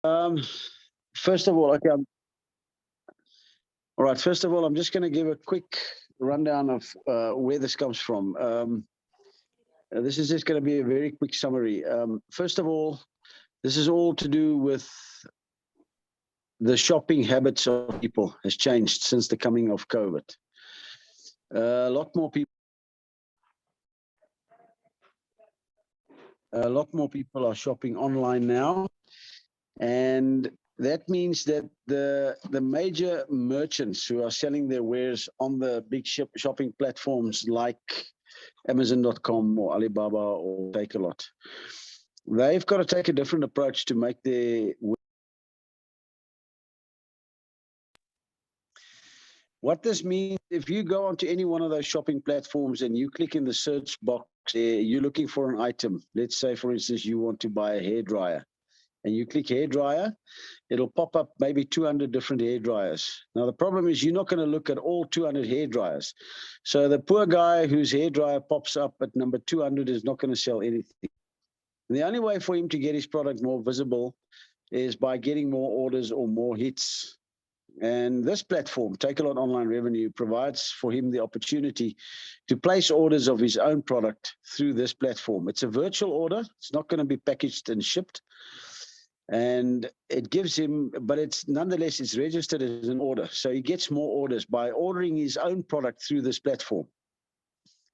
First of all, okay, all right. First of all, I'm just going to give a quick rundown of where this comes from. This is just going to be a very quick summary. First of all, this is all to do with the shopping habits of people has changed since the coming of COVID. A lot more people are shopping online now, and that means that the major merchants who are selling their wares on the big shopping platforms like Amazon.com or Alibaba or Takealot, they've got to take a different approach to make their. What this means, if you go onto any one of those shopping platforms and you click in the search box, you're looking for an item. Let's say, for instance, you want to buy a hairdryer, and you click hairdryer, it'll pop up maybe 200 different hairdryers. Now, the problem is you're not going to look at all 200 hairdryers. So the poor guy whose hairdryer pops up at number 200 is not going to sell anything. And the only way for him to get his product more visible is by getting more orders or more hits. And this platform, Takealot Online Revenue, provides for him the opportunity to place orders of his own product through this platform. It's a virtual order. It's not going to be packaged and shipped. And it gives him, but it's nonetheless, it's registered as an order. So he gets more orders by ordering his own product through this platform.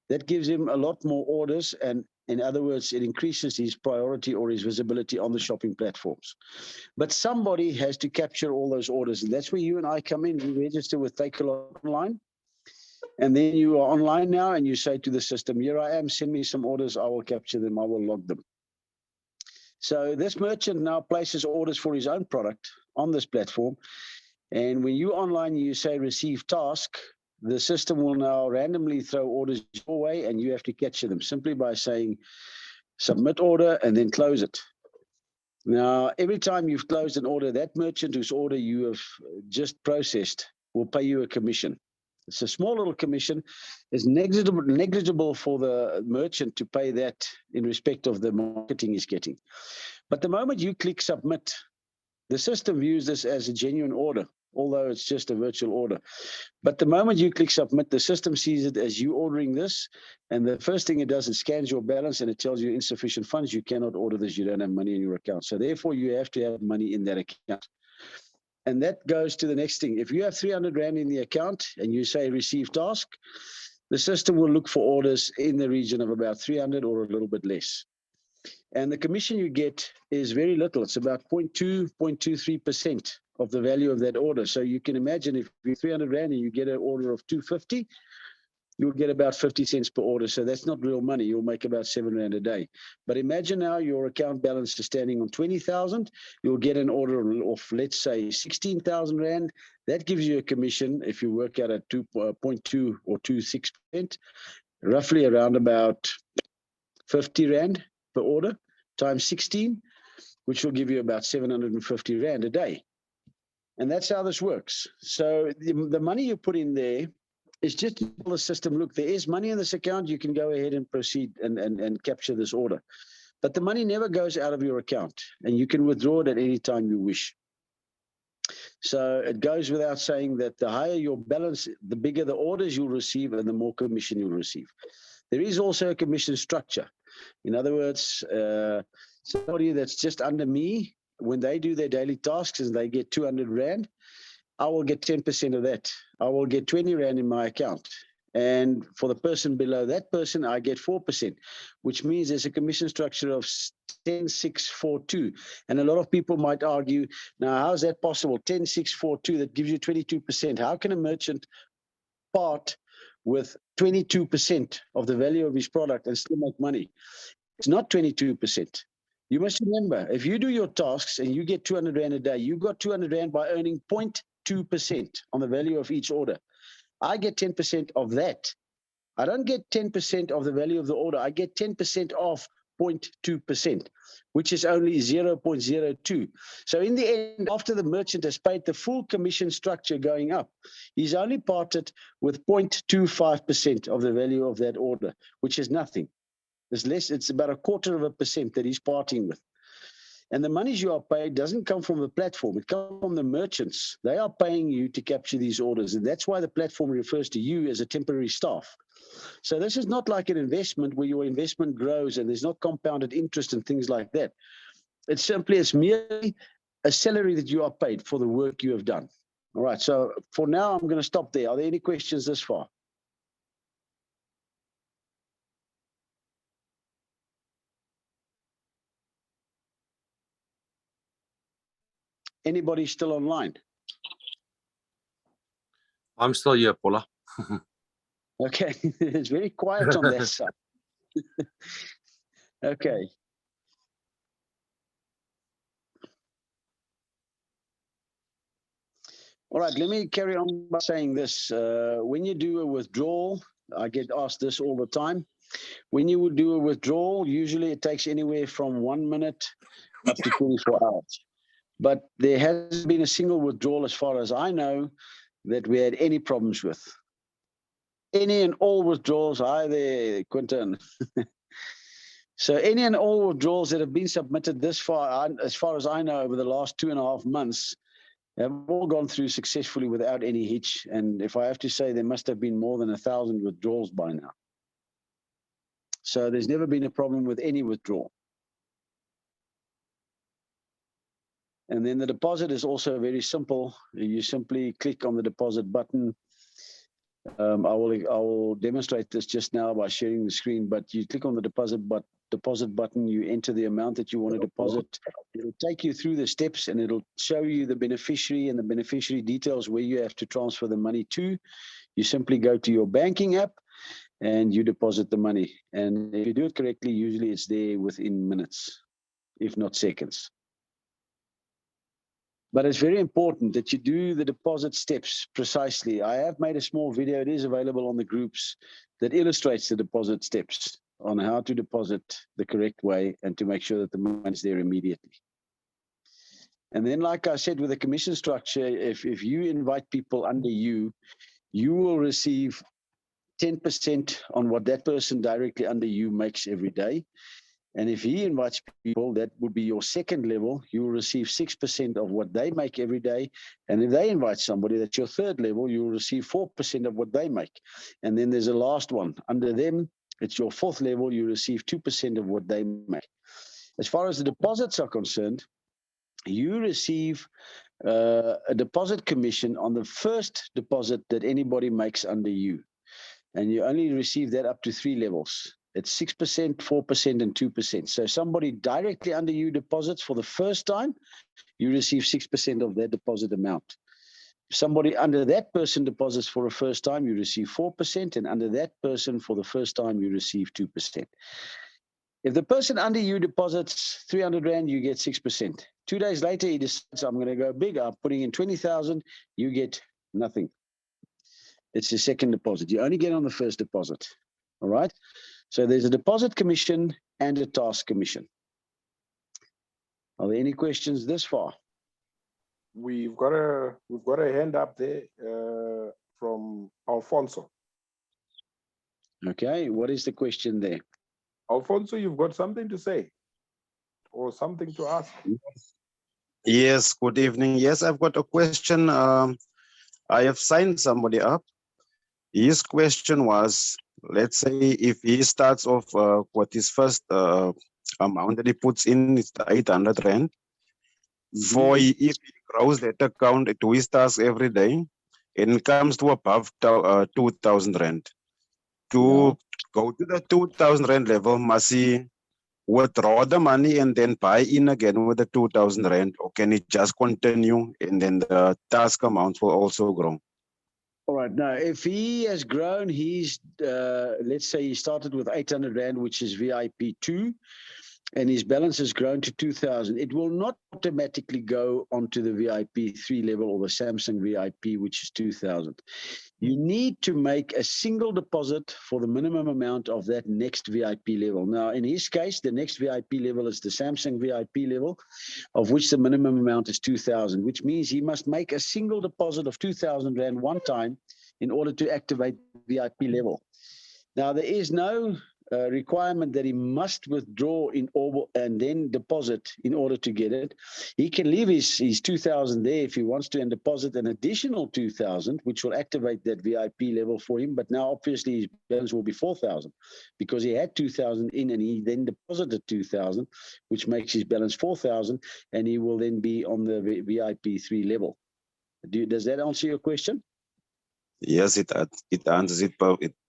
That gives him a lot more orders, and in other words, it increases his priority or his visibility on the shopping platforms. But somebody has to capture all those orders, and that's where you and I come in. We register with Takealot Online, and then you are online now, and you say to the system, here I am, send me some orders, I will capture them, I will log them. So this merchant now places orders for his own product on this platform, and when you online, you say receive task, the system will now randomly throw orders your way, and you have to capture them simply by saying submit order and then close it. Now, every time you've closed an order, that merchant whose order you have just processed will pay you a commission. It's a small little commission. It's negligible for the merchant to pay that in respect of the marketing he's getting. But the moment you click submit, the system views this as a genuine order, although it's just a virtual order. But the moment you click submit, the system sees it as you ordering this. And the first thing it does, it scans your balance and it tells you insufficient funds. You cannot order this. You don't have money in your account. So therefore, you have to have money in that account. And that goes to the next thing. If you have 300 Rand in the account and you say receive task, the system will look for orders in the region of about 300 or a little bit less. And the commission you get is very little. It's about 0.2, 0.23% of the value of that order. So you can imagine if you're 300 Rand and you get an order of 250, you'll get about 50 cents per order. So that's not real money. You'll make about 7 Rand a day. But imagine now your account balance is standing on 20,000. You'll get an order of, let's say, 16,000 Rand. That gives you a commission, if you work out at 2.2 or 2.6%, roughly around about 50 Rand per order times 16, which will give you about 750 Rand a day. And that's how this works. So the money you put in there is just to tell the system, look, there is money in this account. You can go ahead and proceed and capture this order. But the money never goes out of your account, and you can withdraw it at any time you wish. So it goes without saying that the higher your balance, the bigger the orders you'll receive and the more commission you'll receive. There is also a commission structure. In other words, somebody that's just under me, when they do their daily tasks and they get 200 Rand, I will get 10% of that. I will get 20 Rand in my account. And for the person below that person, I get 4%, which means there's a commission structure of 10-6-4-2. And a lot of people might argue, now, how is that possible? 10-6-4-2, that gives you 22%. How can a merchant part with 22% of the value of his product and still make money? It's not 22%. You must remember, if you do your tasks and you get 200 Rand a day, you got 200 Rand by earning 0.2% on the value of each order. I get 10% of that. I don't get 10% of the value of the order. I get 10% of 0.2%, which is only 0.02. So in the end, after the merchant has paid the full commission structure going up, he's only parted with 0.25% of the value of that order, which is nothing. It's less, it's about 0.25% that he's parting with. And the monies you are paid doesn't come from the platform. It comes from the merchants. They are paying you to capture these orders. And that's why the platform refers to you as a temporary staff. So this is not like an investment where your investment grows and there's not compounded interest and things like that. It's merely a salary that you are paid for the work you have done. All right. So for now, I'm going to stop there. Are there any questions this far? Anybody still online? I'm still here, Paula. Okay, it's very quiet on that side. Okay. All right, let me carry on by saying this. When you do a withdrawal, I get asked this all the time. When you would do a withdrawal, usually it takes anywhere from 1 minute up to 24 hours. But there hasn't been a single withdrawal, as far as I know, that we had any problems with. Any and all withdrawals, hi there, Quinton. So any and all withdrawals that have been submitted this far, as far as I know, over the last 2.5 months, have all gone through successfully without any hitch. And if I have to say, there must have been more than 1,000 withdrawals by now. So there's never been a problem with any withdrawal. And then the deposit is also very simple. You simply click on the deposit button. I will demonstrate this just now by sharing the screen, but you click on the deposit button, you enter the amount that you want to deposit. It'll take you through the steps and it'll show you the beneficiary and the beneficiary details where you have to transfer the money to. You simply go to your banking app and you deposit the money. And if you do it correctly, usually it's there within minutes, if not seconds. But it's very important that you do the deposit steps precisely. I have made a small video, it is available on the groups, that illustrates the deposit steps on how to deposit the correct way and to make sure that the money is there immediately. And then, like I said, with the commission structure, if you invite people under you, you will receive 10% on what that person directly under you makes every day. And if he invites people, that would be your second level, you will receive 6% of what they make every day. And if they invite somebody, that's your third level, you will receive 4% of what they make. And then there's a last one. Under them, it's your fourth level, you receive 2% of what they make. As far as the deposits are concerned, you receive a deposit commission on the first deposit that anybody makes under you. And you only receive that up to 3 levels. It's 6%, 4%, and 2%. So somebody directly under you deposits for the first time, you receive 6% of their deposit amount. If somebody under that person deposits for the first time, you receive 4%, and under that person for the first time, you receive 2%. If the person under you deposits 300 Rand, you get 6%. 2 days later, he decides, I'm going to go big, I'm putting in 20,000, you get nothing. It's the second deposit. You only get on the first deposit. All right. So there's a deposit commission and a task commission. Are there any questions this far? We've got a hand up there from Alfonso. Okay. What is the question there? Alfonso, you've got something to say or something to ask? Yes. Good evening. Yes, I've got a question. I have signed somebody up. His question was, let's say if he starts off what his first amount that he puts in is 800 Rand. For if he grows that account to his task every day, and it comes to above 2,000 Rand. To go to the 2,000 Rand level, must he withdraw the money and then buy in again with the 2,000 Rand, or can he just continue and then the task amounts will also grow? All right. Now, if he has grown, he's, let's say he started with 800 Rand, which is VIP 2, and his balance has grown to 2,000. It will not automatically go onto the VIP 3 level or the Samsung VIP, which is 2,000. You need to make a single deposit for the minimum amount of that next VIP level. Now, in his case, the next VIP level is the Samsung VIP level, of which the minimum amount is 2,000, which means he must make a single deposit of 2,000 Rand one time in order to activate the VIP level. Now, there is no requirement that he must withdraw in order and then deposit in order to get it. He can leave his 2,000 there if he wants to and deposit an additional 2,000, which will activate that VIP level for him. But now obviously his balance will be 4,000 because he had 2,000 in and he then deposited 2,000, which makes his balance 4,000, and he will then be on the VIP 3 level. Does that answer your question? Yes, it answers it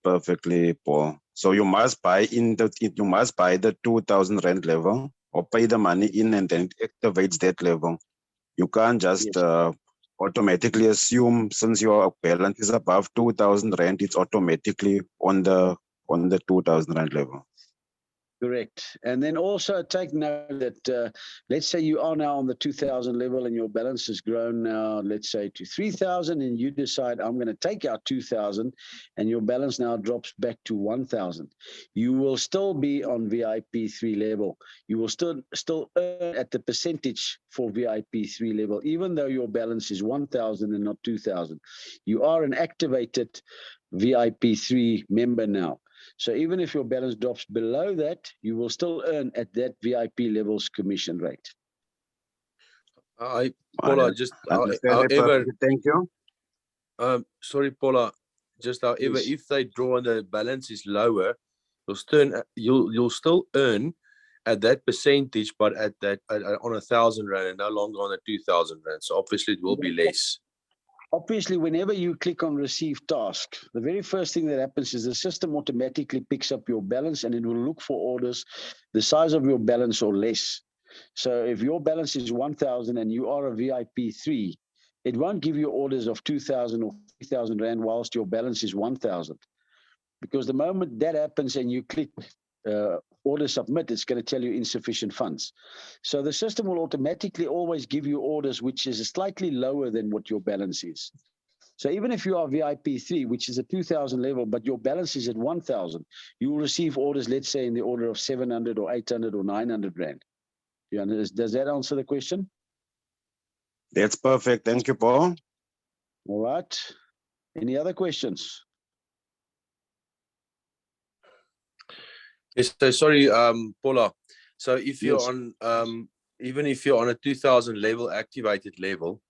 perfectly, Paul. So you must buy the 2,000 rand level or pay the money in and then it activates that level. You can't just automatically assume since your balance is above 2,000 rand, it's automatically on the 2,000 rand level. Correct. And then also take note that let's say you are now on the 2,000 level and your balance has grown now, let's say to 3,000, and you decide I'm going to take out 2,000 and your balance now drops back to 1,000. You will still be on VIP 3 level. You will still earn at the percentage for VIP 3 level, even though your balance is 1,000 and not 2,000. You are an activated VIP 3 member now. So even if your balance drops below that, you will still earn at that VIP level's commission rate. Paula, just however, thank you. Sorry, Paula. Just however, Yes. if they draw and the balance is lower, you'll still earn at that percentage, but at that on 1,000 rand and no longer on a 2,000 rand. So obviously it will be less. Obviously, whenever you click on receive task, the very first thing that happens is the system automatically picks up your balance and it will look for orders the size of your balance or less. So if your balance is 1,000 and you are a VIP 3, it won't give you orders of 2,000 or 3,000 rand whilst your balance is 1,000. Because the moment that happens and you click order submit, it's going to tell you insufficient funds. So the system will automatically always give you orders which is slightly lower than what your balance is. So even if you are VIP 3, which is a 2,000 level, but your balance is at 1,000, you will receive orders, let's say, in the order of 700 or 800 or 900 rand. Does that answer the question? That's perfect. Thank you, Paul. All right. Any other questions? Yes, so sorry, Paula. So if you're Yes. on, even if you're on a 2,000 level, activated level,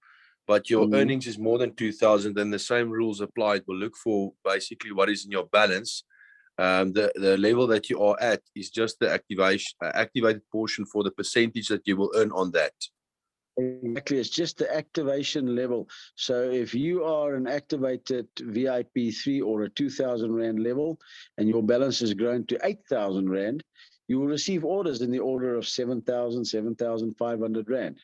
but your earnings is more than 2,000, then the same rules apply. It will look for basically what is in your balance. The level that you are at is just the activated portion for the percentage that you will earn on that. Exactly, it's just the activation level. So if you are an activated VIP 3 or a 2,000 rand level and your balance has grown to 8,000 rand, you will receive orders in the order of 7,000, 7,500 rand.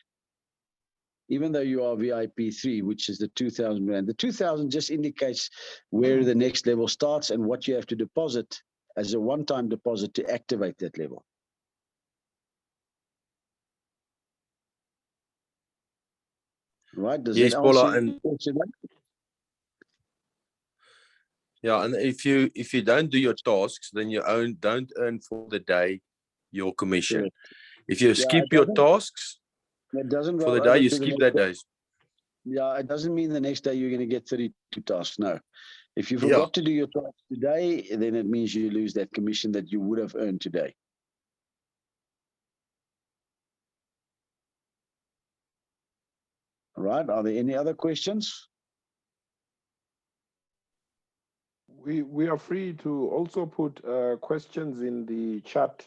Even though you are VIP 3, which is the 2,000 rand. The 2,000 just indicates where the next level starts and what you have to deposit as a one-time deposit to activate that level. Right? Does Yes, that Paula, answer and your question? yeah, and if you don't do your tasks, then you don't earn for the day your commission. Correct. If you skip your tasks It doesn't for roll the day, over you to the skip next that day. days. Yeah, it doesn't mean the next day you're going to get 32 tasks. No. If you Yeah. forgot to do your tasks today, then it means you lose that commission that you would have earned today. All right. Are there any other questions? We are free to also put questions in the chat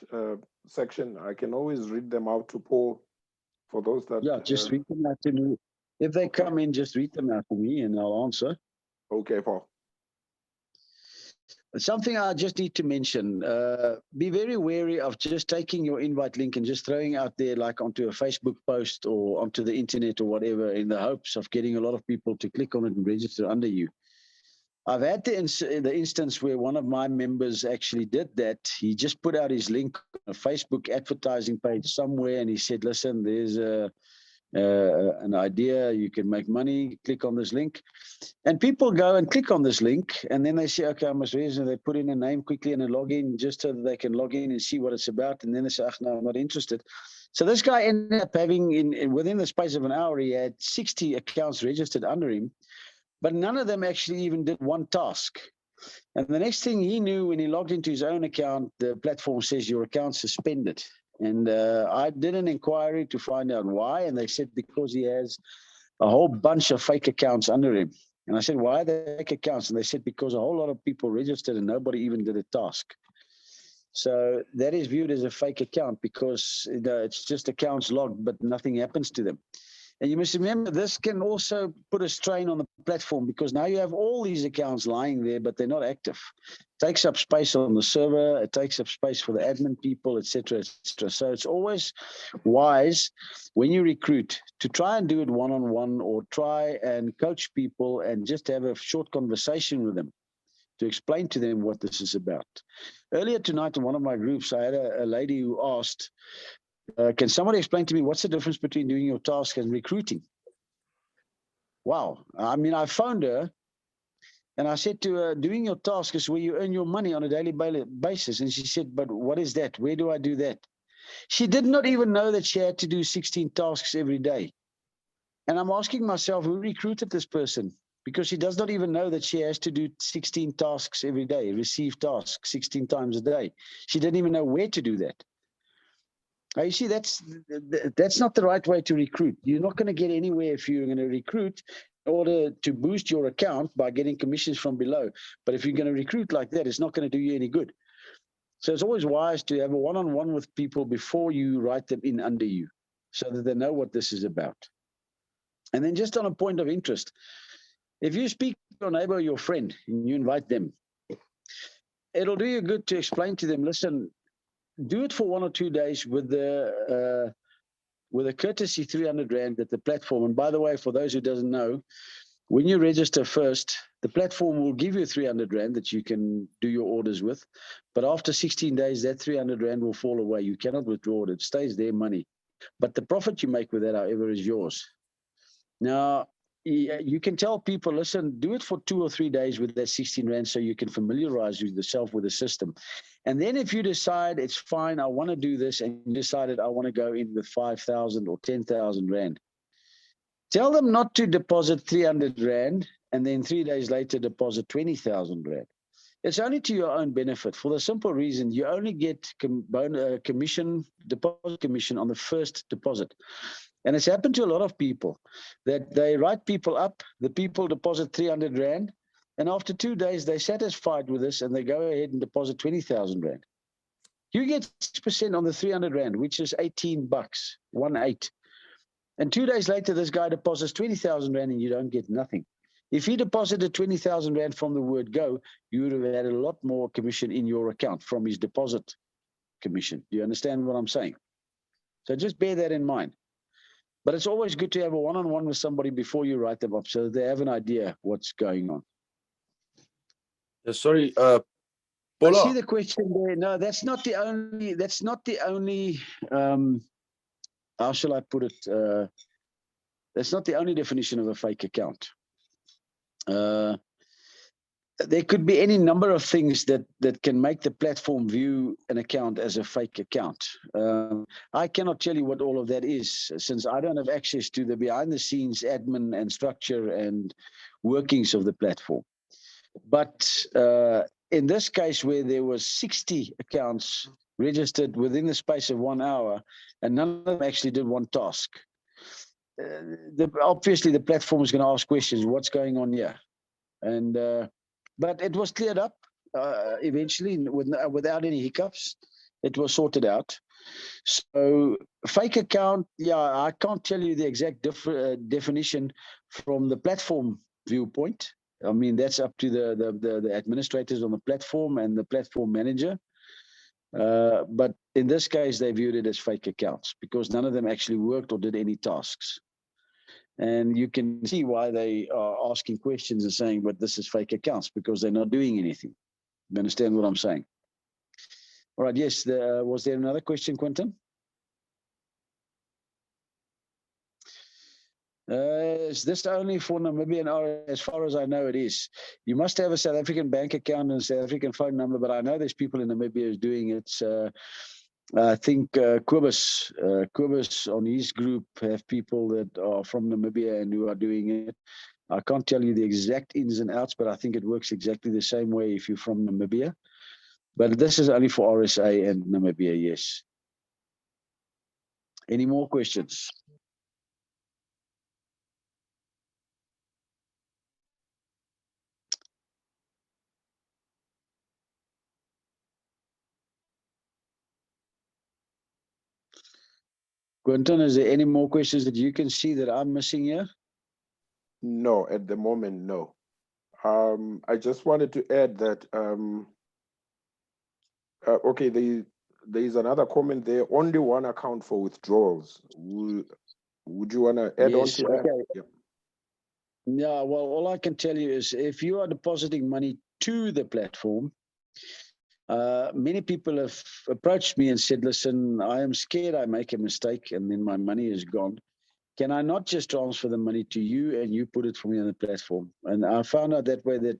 section. I can always read them out to Paul for those that. Yeah, just read them out to me. If they come in, just read them out to me and I'll answer. Okay, Paul. Something I just need to mention, be very wary of just taking your invite link and just throwing out there like onto a Facebook post or onto the internet or whatever in the hopes of getting a lot of people to click on it and register under you. I've had the instance where one of my members actually did that. He just put out his link on a Facebook advertising page somewhere and he said, listen, there's an idea, you can make money, click on this link. And people go and click on this link and then they say, okay, I must register. They put in a name quickly and a login just so that they can log in and see what it's about. And then they say, no, I'm not interested. So this guy ended up having, within the space of an hour, he had 60 accounts registered under him, but none of them actually even did one task. And the next thing he knew, when he logged into his own account, the platform says your account's suspended. And I did an inquiry to find out why, and they said because he has a whole bunch of fake accounts under him. And I said, why are they fake accounts? And they said, because a whole lot of people registered and nobody even did a task. So that is viewed as a fake account because it's just accounts logged, but nothing happens to them. And you must remember, this can also put a strain on the platform because now you have all these accounts lying there, but they're not active. It takes up space on the server, it takes up space for the admin people, etc., etc. So it's always wise when you recruit to try and do it one-on-one or try and coach people and just have a short conversation with them to explain to them what this is about. Earlier tonight in one of my groups, I had a lady who asked, can somebody explain to me what's the difference between doing your task and recruiting? Wow. I mean, I phoned her and I said to her, doing your task is where you earn your money on a daily basis. And she said, but what is that? Where do I do that? She did not even know that she had to do 16 tasks every day. And I'm asking myself, who recruited this person? Because she does not even know that she has to do 16 tasks every day, receive tasks 16 times a day. She didn't even know where to do that. Now, you see, that's not the right way to recruit. You're not going to get anywhere if you're going to recruit in order to boost your account by getting commissions from below. But if you're going to recruit like that, it's not going to do you any good. So it's always wise to have a one-on-one with people before you write them in under you so that they know what this is about. And then just on a point of interest, if you speak to your neighbor or your friend and you invite them, it'll do you good to explain to them, listen, do it for 1 or 2 days with a courtesy 300 Rand at the platform. And by the way, for those who doesn't know, when you register first, the platform will give you 300 Rand that you can do your orders with. But after 16 days, that 300 Rand will fall away. You cannot withdraw it. It stays their money. But the profit you make with that, however, is yours. Now, you can tell people, listen, do it for 2 or 3 days with that 16 Rand so you can familiarize yourself with the system. And then if you decide it's fine, I want to do this, and you decided I want to go in with 5,000 or 10,000 Rand, tell them not to deposit 300 Rand and then 3 days later deposit 20,000 Rand. It's only to your own benefit for the simple reason you only get deposit commission on the first deposit. And it's happened to a lot of people that they write people up, the people deposit 300 Rand, and after 2 days, they're satisfied with this and they go ahead and deposit 20,000 Rand. You get 6% on the 300 Rand, which is 18 bucks, 1/8. And 2 days later, this guy deposits 20,000 Rand and you don't get nothing. If he deposited 20,000 Rand from the word go, you would have had a lot more commission in your account from his deposit commission. Do you understand what I'm saying? So just bear that in mind. But it's always good to have a one-on-one with somebody before you write them up so that they have an idea what's going on. Sorry, I Paula. see the question there. No, that's not the only, how shall I put it? That's not the only definition of a fake account. There could be any number of things that can make the platform view an account as a fake account. I cannot tell you what all of that is, since I don't have access to the behind-the-scenes admin and structure and workings of the platform. But in this case, where there was 60 accounts registered within the space of 1 hour, and none of them actually did one task, obviously the platform is going to ask questions, what's going on here? And but it was cleared up eventually without any hiccups. It was sorted out. So fake account, yeah, I can't tell you the exact definition from the platform viewpoint. I mean, that's up to the administrators on the platform and the platform manager. But in this case, they viewed it as fake accounts because none of them actually worked or did any tasks. And you can see why they are asking questions and saying, but this is fake accounts, because they're not doing anything. You understand what I'm saying? All right, yes, was there another question, Quentin? Is this only for Namibian? As far as I know, it is. You must have a South African bank account and a South African phone number, but I know there's people in Namibia who's doing it. I think Kobus on his group have people that are from Namibia and who are doing it. I can't tell you the exact ins and outs, but I think it works exactly the same way if you're from Namibia. But this is only for RSA and Namibia, yes. Any more questions? Quentin, is there any more questions that you can see that I'm missing here? No, at the moment, no. I just wanted to add that, okay, there is another comment there, only one account for withdrawals. Would you want to add on to that? Okay. Yeah. Yeah, well, all I can tell you is if you are depositing money to the platform, many people have approached me and said, listen, I am scared I make a mistake and then my money is gone. Can I not just transfer the money to you and you put it for me on the platform? And I found out that way that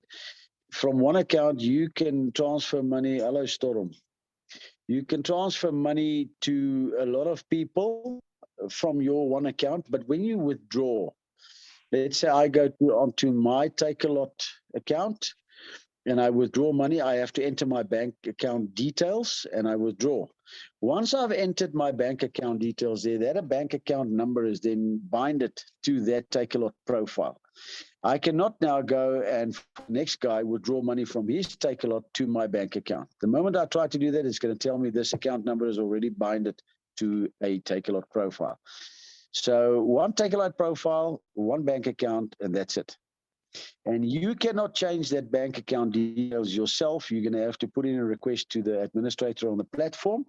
from one account, you can transfer money. Hello, Storm. You can transfer money to a lot of people from your one account, but when you withdraw, let's say I go onto my Takealot account and I withdraw money, I have to enter my bank account details and I withdraw. Once I've entered my bank account details there, that bank account number is then binded to that Takealot profile. I cannot now go and the next guy withdraw money from his Takealot to my bank account. The moment I try to do that, it's going to tell me this account number is already binded to a Takealot profile. So one Takealot profile, one bank account, and that's it. And you cannot change that bank account details yourself. You're going to have to put in a request to the administrator on the platform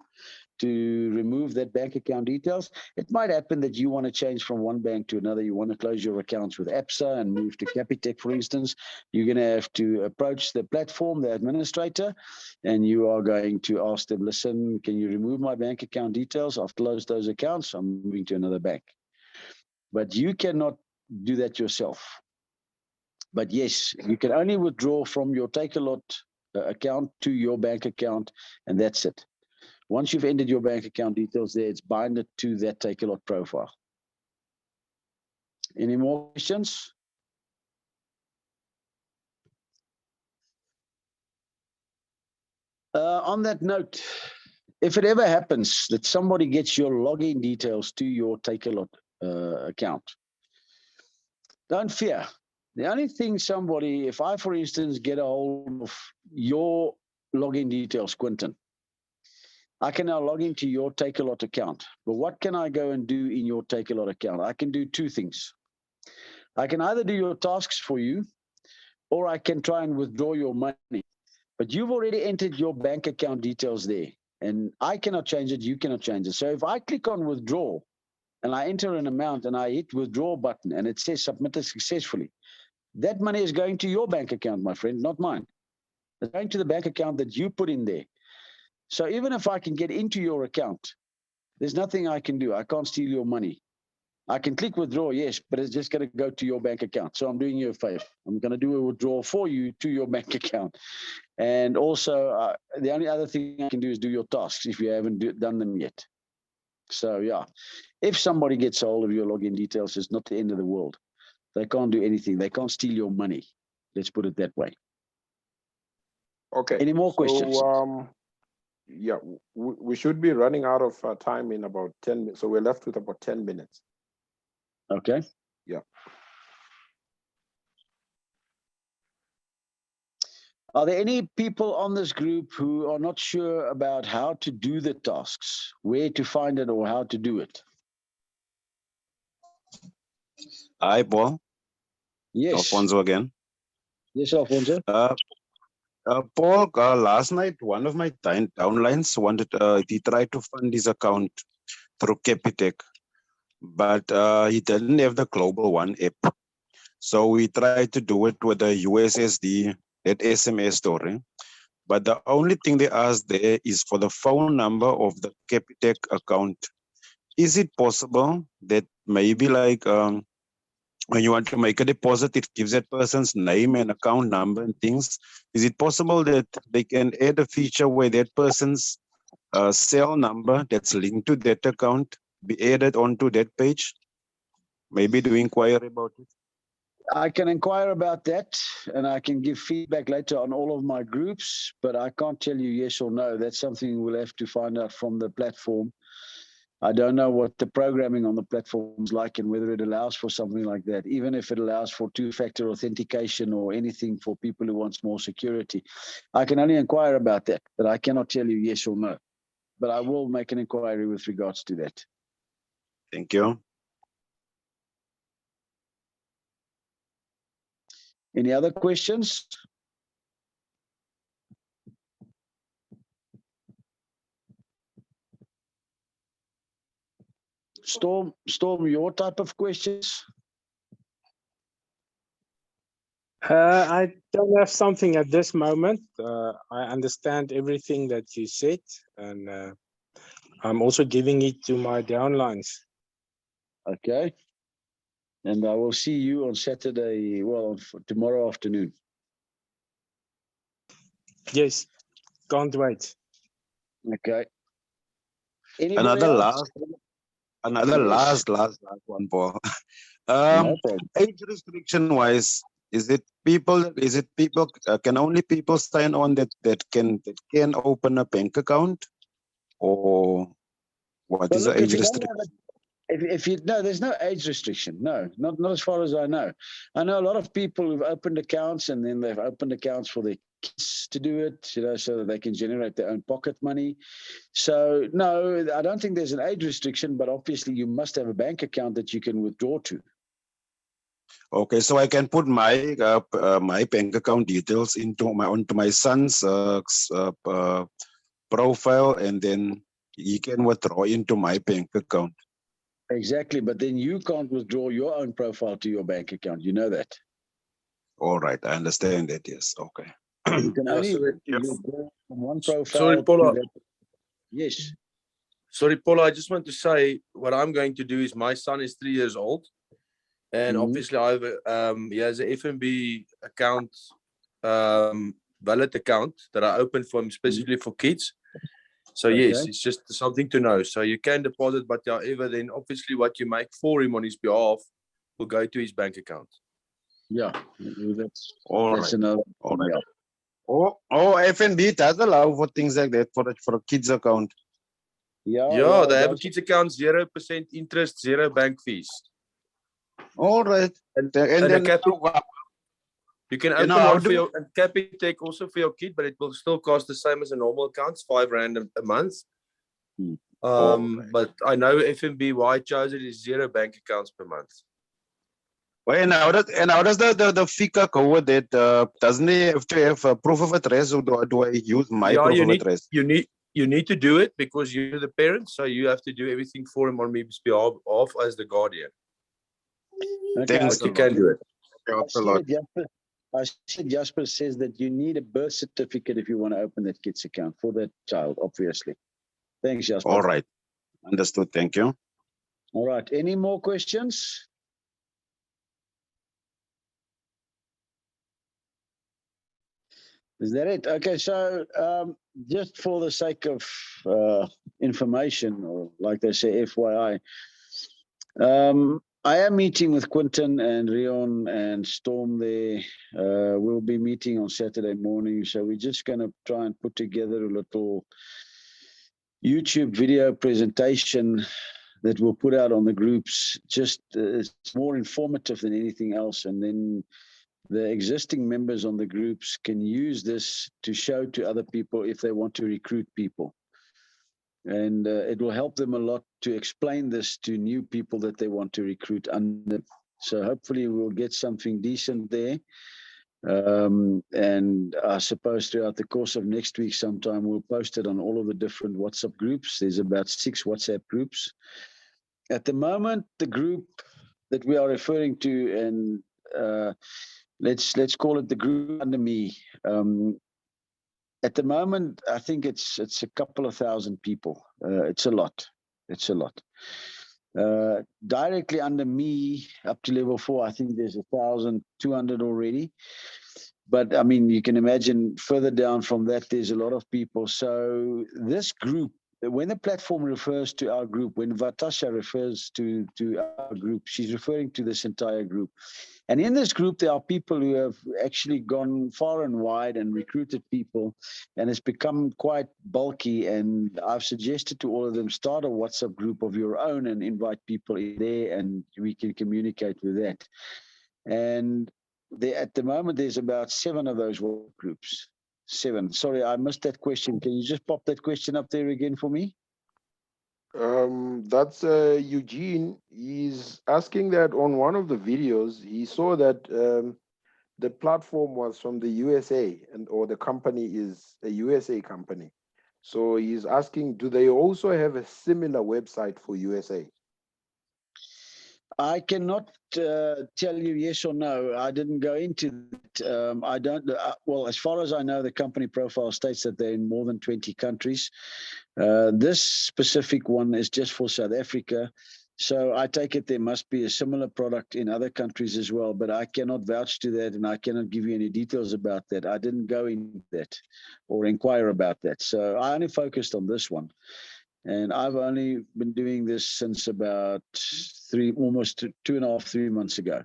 to remove that bank account details. It might happen that you want to change from one bank to another. You want to close your accounts with Absa and move to Capitec, for instance. You're going to have to approach the platform, the administrator, and you are going to ask them, listen, can you remove my bank account details? I've closed those accounts. I'm moving to another bank. But you cannot do that yourself. But yes, you can only withdraw from your Takealot account to your bank account, and that's it. Once you've entered your bank account details there, it's binded to that Takealot profile. Any more questions? On that note, if it ever happens that somebody gets your login details to your Takealot account, don't fear. The only thing if I, for instance, get a hold of your login details, Quentin, I can now log into your Takealot account. But what can I go and do in your Takealot account? I can do two things. I can either do your tasks for you, or I can try and withdraw your money. But you've already entered your bank account details there, and I cannot change it, you cannot change it. So if I click on withdraw, and I enter an amount, and I hit withdraw button, and it says submitted successfully, that money is going to your bank account, my friend, not mine. It's going to the bank account that you put in there. So even if I can get into your account, there's nothing I can do. I can't steal your money. I can click withdraw, yes, but it's just going to go to your bank account. So I'm doing you a favor. I'm going to do a withdrawal for you to your bank account. And also, the only other thing I can do is do your tasks if you haven't done them yet. So yeah, if somebody gets a hold of your login details, it's not the end of the world. They can't do anything. They can't steal your money. Let's put it that way. Okay. Any more questions? Yeah, we should be running out of time in about 10 minutes. So we're left with about 10 minutes. Okay. Yeah. Are there any people on this group who are not sure about how to do the tasks, where to find it or how to do it? Hi, Paul. Yes. Alfonso again. Yes, Alfonso. Paul, last night, one of my downlines he tried to fund his account through Capitec, but he didn't have the Global One app. So we tried to do it with the USSD, that SMS story. But the only thing they asked there is for the phone number of the Capitec account. Is it possible that maybe like when you want to make a deposit, it gives that person's name and account number and things? Is it possible that they can add a feature where that person's cell number that's linked to that account be added onto that page? Maybe to inquire about it. I can inquire about that, and I can give feedback later on all of my groups, but I can't tell you yes or no. That's something we'll have to find out from the platform. I don't know what the programming on the platform is like and whether it allows for something like that, even if it allows for two-factor authentication or anything for people who want more security. I can only inquire about that, but I cannot tell you yes or no. But I will make an inquiry with regards to that. Thank you. Any other questions? Storm, your type of questions? I don't have something at this moment. I understand everything that you said, and I'm also giving it to my downlines. Okay. And I will see you on Saturday, well, tomorrow afternoon. Yes, can't wait. Okay. Anybody else? Another Yes. last one, Paul. No problem. Age restriction wise, is it people? Can only people sign on that can open a bank account, or what Well, is look, the if age you don't have restriction? if you no, there's no age restriction. No, not as far as I know. I know a lot of people who've opened accounts and then they've opened accounts for their kids to do it, so that they can generate their own pocket money. So no, I don't think there's an age restriction, but obviously you must have a bank account that you can withdraw to. Okay, so I can put my my bank account details onto my son's profile, and then he can withdraw into my bank account. Exactly, but then you can't withdraw your own profile to your bank account. You know that. All right, I understand that. Yes, okay. You can Yeah, only sorry. withdraw from one profile. Sorry, Paula. to that. Yes. Sorry, Paula, I just want to say what I'm going to do is my son is 3 years old. And Mhm. obviously I have he has a FNB account, wallet account that I opened for him specifically for kids. So yes, Okay. it's just something to know. So you can deposit, but however, then obviously what you make for him on his behalf will go to his bank account. Yeah, that's All right. another. All right. Yeah. FNB does allow for things like that for a kids account. Yeah, they have a that's- kids account, 0% interest, 0 bank fees. All right. And then you can You know, open how one for do- your and Capitec also for your kid, but it will still cost the same as a normal account, it's R5 a month. Alright. But I know FNB, why I chose it is 0 bank accounts per month. well, and how does the FICA cover that? Doesn't he have to have a proof of address, or do I use my Yeah, proof of address? you need to do it because you're the parent, so you have to do everything for him on his behalf as the guardian. Okay, Thanks But you a can lot. do it. Helps a lot. I see Jasper says that you need a birth certificate if you want to open that kid's account for that child, obviously. Thanks, Jasper. All right. Understood. Thank you. All right. Any more questions? Is that it? Okay, so just for the sake of information, or like they say, FYI, I am meeting with Quinton and Rion and Storm there. We'll be meeting on Saturday morning, so we're just going to try and put together a little YouTube video presentation that we'll put out on the groups. Just it's more informative than anything else, and then the existing members on the groups can use this to show to other people if they want to recruit people. And it will help them a lot to explain this to new people that they want to recruit under. So hopefully we'll get something decent there. And I suppose throughout the course of next week sometime, we'll post it on all of the different WhatsApp groups. There's about 6 WhatsApp groups. At the moment, the group that we are referring to, and let's call it the group under me. At the moment, I think it's a couple of thousand people. It's a lot. It's a lot. Directly under me, up to level 4, I think there's 1,200 already. But I mean, you can imagine further down from that, there's a lot of people. So this group, when the platform refers to our group, when Vatasha refers to our group, she's referring to this entire group. And in this group, there are people who have actually gone far and wide and recruited people, and it's become quite bulky. And I've suggested to all of them, start a WhatsApp group of your own and invite people in there, and we can communicate with that. And at the moment, there's about 7 of those WhatsApp groups. 7. Sorry, I missed that question. Can you just pop that question up there again for me? That's Eugene. He's asking that on one of the videos, he saw that the platform was from the USA, or the company is a USA company. So he's asking, do they also have a similar website for USA? I cannot tell you yes or no. I didn't go into that. I don't know. Well, as far as I know, the company profile states that they're in more than 20 countries. This specific one is just for South Africa. So I take it there must be a similar product in other countries as well, but I cannot vouch to that, and I cannot give you any details about that. I didn't go into that or inquire about that. So I only focused on this one. And I've only been doing this since about almost 2.5, 3 months ago.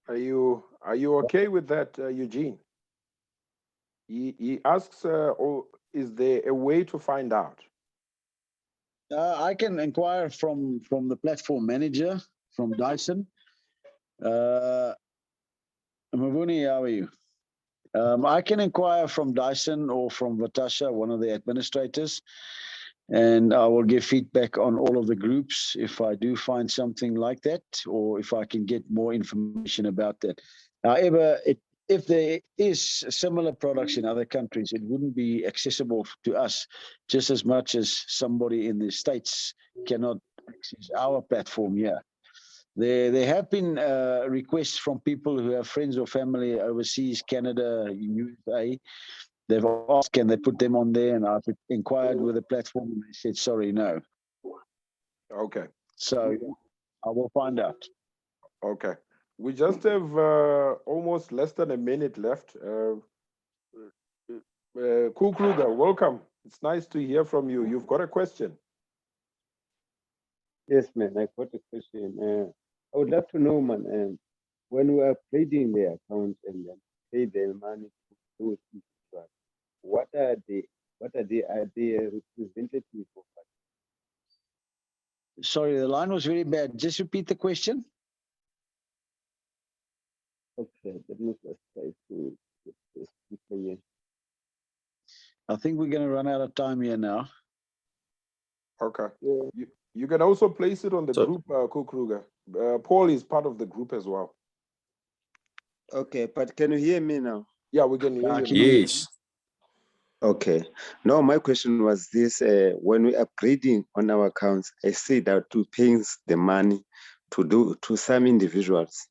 Are you okay with that, Eugene? He asks, is there a way to find out? I can inquire from the platform manager from Dyson. Mavuni, how are you? I can inquire from Dyson or from Vatasha, one of the administrators, and I will give feedback on all of the groups if I do find something like that, or if I can get more information about that. However, if there is similar products in other countries, it wouldn't be accessible to us just as much as somebody in the States cannot access our platform here. There have been requests from people who have friends or family overseas, Canada, USA. They've asked, can they put them on there? And I've inquired with the platform, and they said, sorry, no. Okay. So I will find out. Okay. We just have almost less than a minute left. Kukruger, welcome. It's nice to hear from you. You've got a question. Yes, man, I got a question. I would love to know, man, when we are trading the account and then pay the money to those individuals, what are they representative of? Sorry, the line was very bad. Just repeat the question. Okay, let me just try to speak again. I think we're going to run out of time here now. Okay. Yeah. You can also place it on the So- group, Kukruger. Paul is part of the group as well. Okay, but can you hear me now? Yeah, we can hear I you. can now. hear you. Yes. Okay. No, my question was this: when we upgrading on our accounts, I see that to paying the money to some individuals,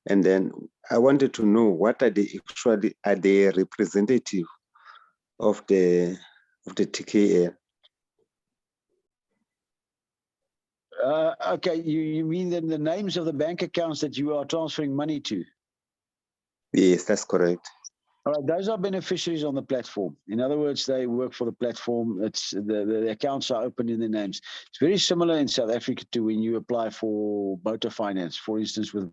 and then I wanted to know what are they actually representative of the TKL? Okay, you mean then the names of the bank accounts that you are transferring money to? Yes, that's correct. All right, those are beneficiaries on the platform. In other words, they work for the platform. It's the accounts are opened in their names. It's very similar in South Africa to when you apply for motor finance, for instance, with